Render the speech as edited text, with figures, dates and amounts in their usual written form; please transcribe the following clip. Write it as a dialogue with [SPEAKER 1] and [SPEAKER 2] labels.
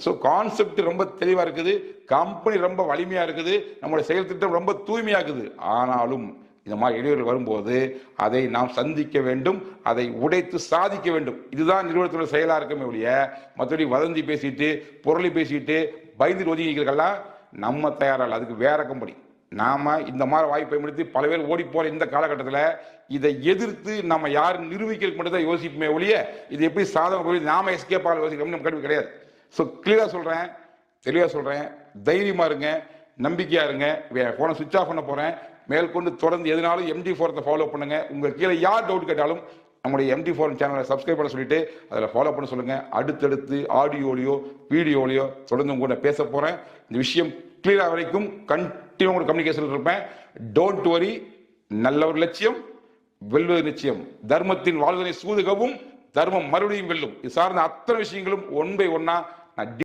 [SPEAKER 1] So concept ரொம்ப தெளிவா இருக்குது, கம்பெனி ரொம்ப வலிமையா இருக்குது, நம்மளுடைய செயல் திட்டம் ரொம்ப தூய்மையா இருக்குது. ஆனாலும் இந்த மாதிரி இடையூறுகள் வரும்போது அதை நாம் சந்திக்க வேண்டும், அதை உடைத்து சாதிக்க வேண்டும். இதுதான் நிறுவனத்தோட செயலா இருக்குமே ஒழிய மற்றபடி வதந்தி பேசிட்டு பொருளை பேசிட்டு பயந்து ஒதுங்கிக்கிறதுக்கெல்லாம் நம்ம தயாராக. அதுக்கு வேற கம்பெனி. நாம இந்த மாதிரி வாய்ப்பை பயன்படுத்தி பல பேர் ஓடி போற இந்த காலகட்டத்தில் இதை எதிர்த்து நம்ம யாரும் நிரூபிக்கிறதுக்கு மட்டும் தான் யோசிப்புமே ஒழிய இது எப்படி சாதனை நாம எஸ்கேப் ஆக யோசிக்கணும் நம்ம கேள்வி கிடையாது. ஸோ கிளியரா சொல்றேன், தெளிவா சொல்றேன், தைரியமா இருங்க, நம்பிக்கையா இருங்க. போனை சுவிட்ச் ஆஃப் பண்ண போறேன். மேற்கொண்டு தொடர்ந்து எதுனாலும் MT4 ஃபாலோ பண்ணுங்க. உங்க கீழே யார் டவுட் கேட்டாலும் நம்முடைய MT4 சேனலை சப்ஸ்கிரைப் பண்ண சொல்லிட்டு அதில் ஃபாலோ பண்ண சொல்லுங்க. அடுத்தடுத்து ஆடியோலையோ வீடியோலையோ தொடர்ந்து உங்க கூட பேச போறேன். இந்த விஷயம் கிளியரா வரைக்கும் கண்டினியூ ஒரு கம்யூனிகேஷன் இருப்பேன். Don't worry. நல்ல ஒரு லட்சியம், வெல்வது நிச்சயம். தர்மத்தின் வாழ்வதனை சூதுகவும் தர்மம் மறுபடியும் வெல்லும். இது சார்ந்த அத்தனை விஷயங்களும் ஒன் பை ஒன்னா நான்